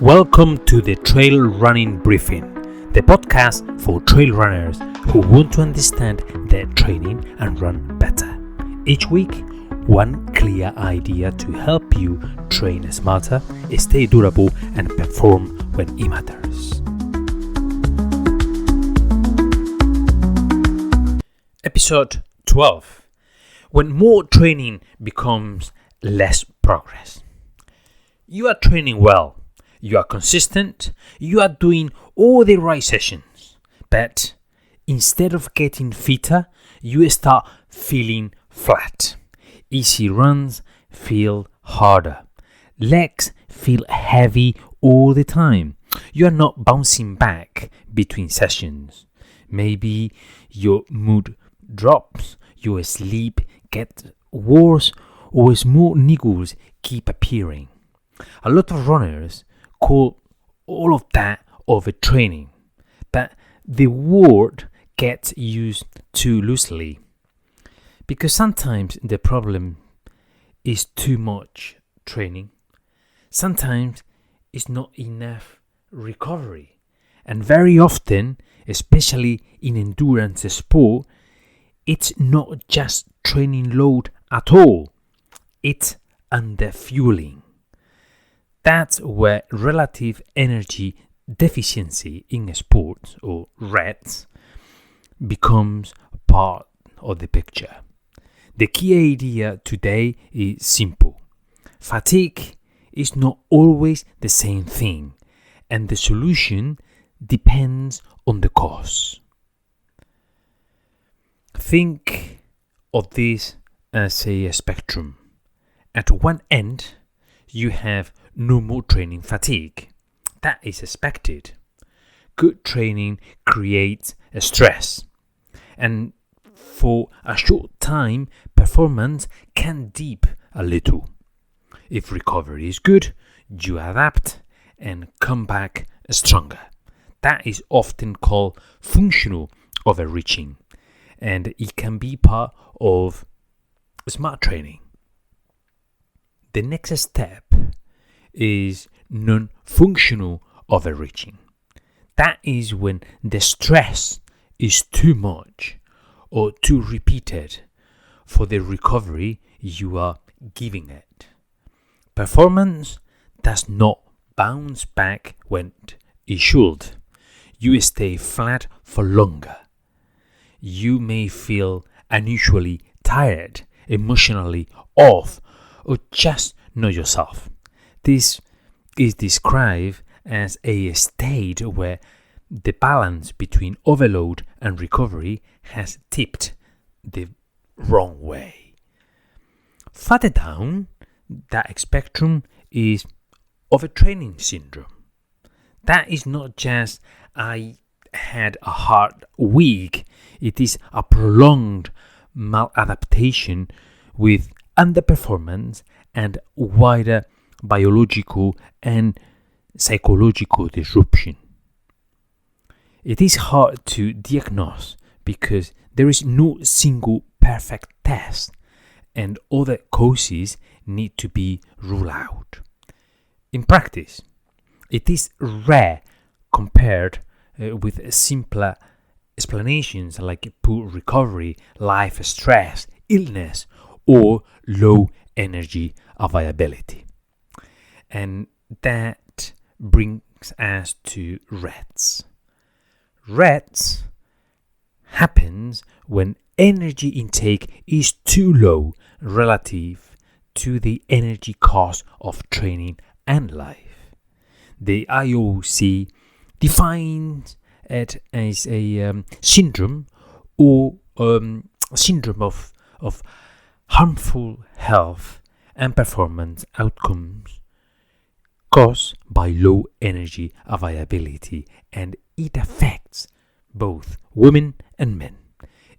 Welcome to the Trail Running Briefing, the podcast for trail runners who want to understand their training and run better. Each week, one clear idea to help you train smarter, stay durable, and perform when it matters. Episode 12. When more training becomes less progress. You are training well. You are consistent, you are doing all the right sessions, but instead of getting fitter, you start feeling flat. Easy runs feel harder. Legs feel heavy all the time. You are not bouncing back between sessions. Maybe your mood drops, your sleep gets worse, or small niggles keep appearing. A lot of runners call all of that overtraining, but the word gets used too loosely because sometimes the problem is too much training, sometimes it's not enough recovery, and very often, especially in endurance sport, it's not just training load at all, it's underfueling. That's where relative energy deficiency in sports, or REDS, becomes part of the picture. The key idea today is simple. Fatigue is not always the same thing, and the solution depends on the cause. Think of this as a spectrum. At one end, you have normal training fatigue. That is expected. Good training creates a stress, and for a short time, performance can dip a little. If recovery is good, you adapt and come back stronger. That is often called functional overreaching, and it can be part of smart training. The next step is non-functional overreaching. That is when the stress is too much or too repeated for the recovery you are giving it. Performance does not bounce back when it should. You stay flat for longer. You may feel unusually tired, emotionally off, or just not yourself. This is described as a state where the balance between overload and recovery has tipped the wrong way. Further down that spectrum is overtraining syndrome. That is not just I had a hard week, it is a prolonged maladaptation with underperformance and wider biological and psychological disruption. It is hard to diagnose because there is no single perfect test and other causes need to be ruled out. In practice, it is rare compared with simpler explanations like poor recovery, life stress, illness, or low energy availability. And that brings us to REDS. REDS happens when energy intake is too low relative to the energy cost of training and life. The IOC defines it as a syndrome or syndrome of harmful health and performance outcomes caused by low energy availability, and it affects both women and men.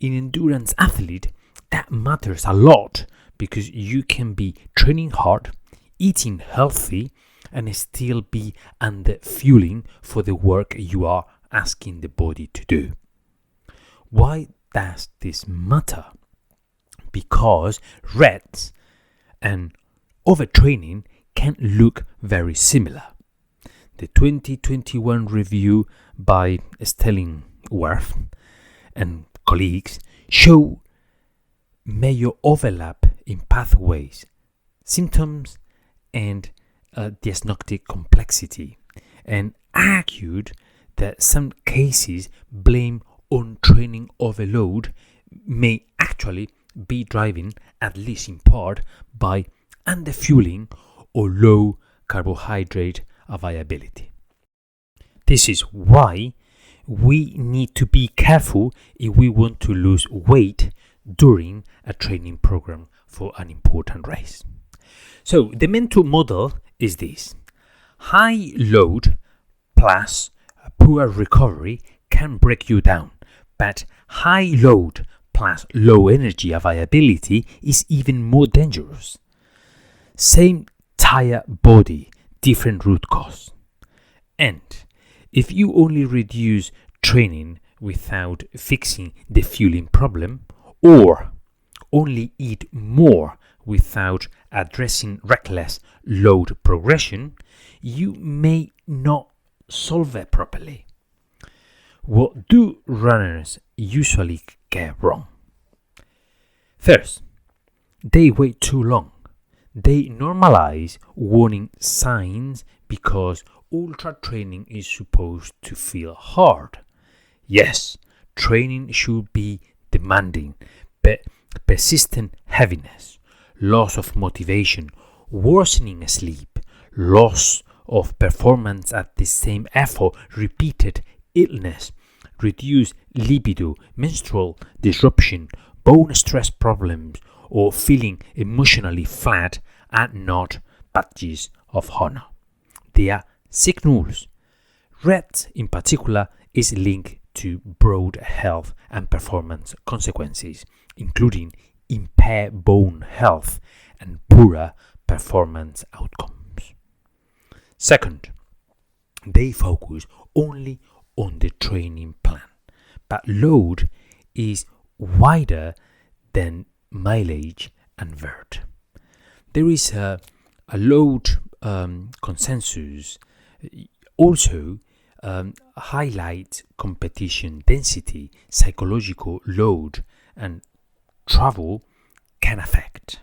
In endurance athlete, that matters a lot because you can be training hard, eating healthy, and still be under fueling for the work you are asking the body to do. Why does this matter? Because REDS and overtraining can look very similar. The 2021 review by Stellingworth and colleagues show major overlap in pathways, symptoms, and diagnostic complexity, and argued that some cases blame on training overload may actually be driven, at least in part, by underfueling or low carbohydrate availability. This is why we need to be careful if we want to lose weight during a training program for an important race. So the mental model is this: high load plus poor recovery can break you down, but high load plus low energy availability is even more dangerous. Same tired body, different root cause. And if you only reduce training without fixing the fueling problem, or only eat more without addressing reckless load progression, you may not solve it properly. What do runners usually get wrong? First, they wait too long. They normalize warning signs because ultra training is supposed to feel hard. Yes, training should be demanding, but persistent heaviness, loss of motivation, worsening sleep, loss of performance at the same effort, repeated illness, reduced libido, menstrual disruption, bone stress problems, or feeling emotionally flat are not badges of honor. They are signals. Red, in particular, is linked to broad health and performance consequences, including impaired bone health and poorer performance outcomes. Second, they focus only on the training plan, but load is wider than mileage and vert. There is a load consensus also highlights competition density, psychological load, and travel can affect.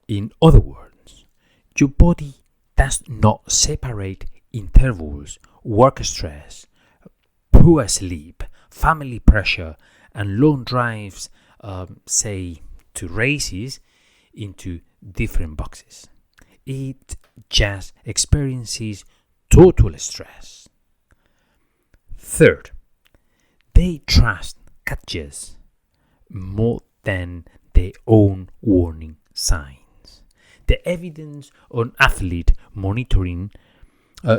In other words, your body does not separate intervals, work stress, poor sleep, family pressure, and long drives, say, to races into different boxes. It just experiences total stress. Third, they trust catches more than their own warning signs. The evidence on athlete monitoring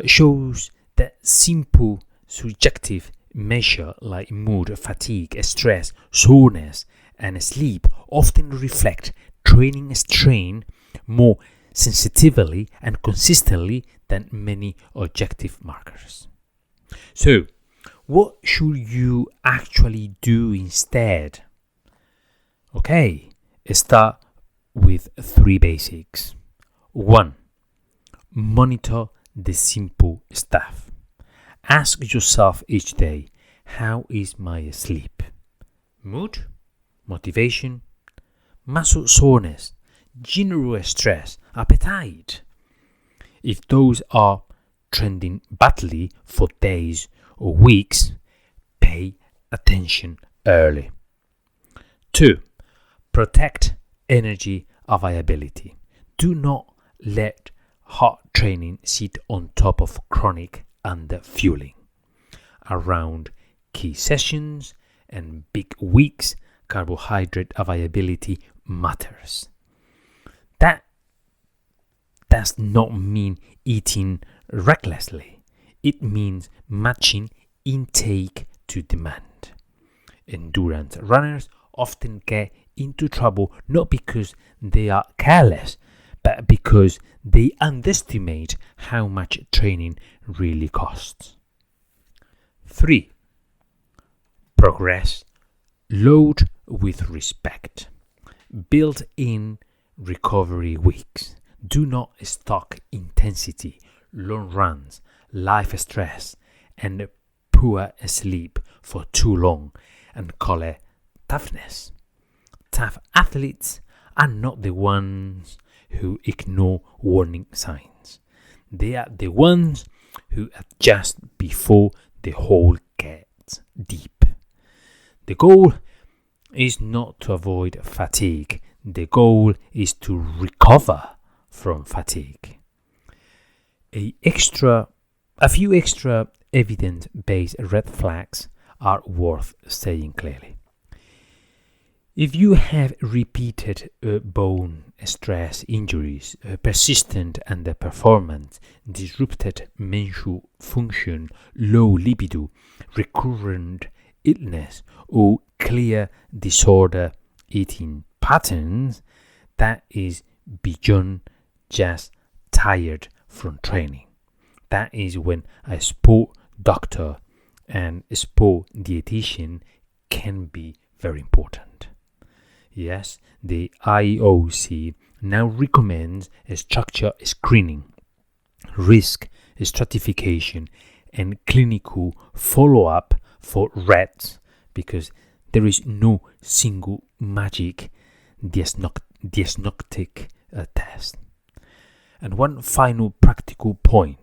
shows that simple subjective measures like mood, fatigue, stress, soreness, and sleep often reflect training strain more sensitively and consistently than many objective markers. So, what should you actually do instead? Okay, start with 3 basics. 1. Monitor the simple stuff. Ask yourself each day, how is my sleep? Mood? Motivation? Muscle soreness? General stress? Appetite? If those are trending badly for days or weeks, pay attention early. 2. Protect energy availability. Do not let hard training sit on top of chronic underfueling. Around key sessions and big weeks, carbohydrate availability matters. That does not mean eating recklessly. It means matching intake to demand. Endurance runners often get into trouble not because they are careless, but because they underestimate how much training really costs. 3. Progress. Load with respect. Build in recovery weeks. Do not stock intensity. long runs, life stress, and poor sleep for too long and call it toughness. Tough athletes are not the ones who ignore warning signs. They are the ones who adjust before the hole gets deep. The goal is not to avoid fatigue. The goal is to recover from fatigue. A few extra evidence-based red flags are worth saying clearly. If you have repeated bone stress injuries, persistent underperformance, disrupted menstrual function, low libido, recurrent illness, or clear disorder eating patterns, that is beyond just tired from training. That is when a sport doctor and a sport dietitian can be very important. Yes, the IOC now recommends a structured screening, risk stratification, and clinical follow-up for REDs because there is no single magic diagnostic test. And one final practical point: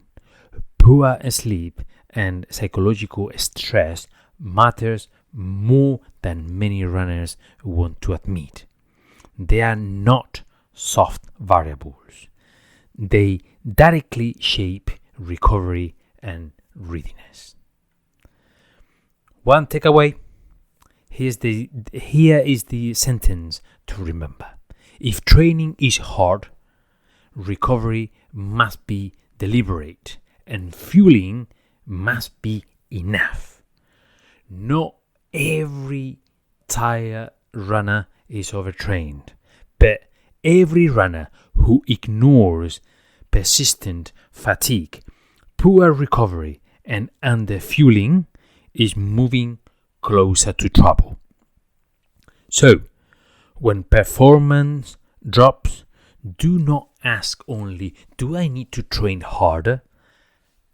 poor sleep and psychological stress matters more than many runners want to admit. They are not soft variables. They directly shape recovery and readiness. One takeaway: here is the sentence to remember. If training is hard, recovery must be deliberate and fueling must be enough. Not every tired runner is overtrained, but every runner who ignores persistent fatigue, poor recovery, and underfueling is moving closer to trouble. So, when performance drops, do not ask only, do I need to train harder?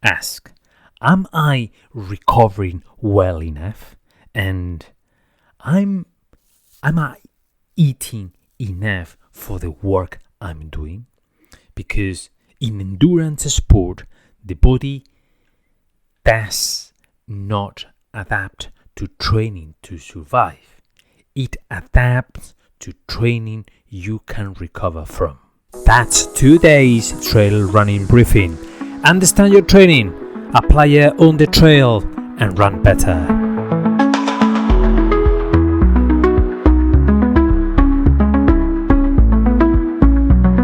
Ask, am I recovering well enough? And am I eating enough for the work I'm doing? Because in endurance sport, the body does not adapt to training to survive. It adapts to training you can recover from. That's today's trail running briefing. Understand your training, apply it on the trail, and run better.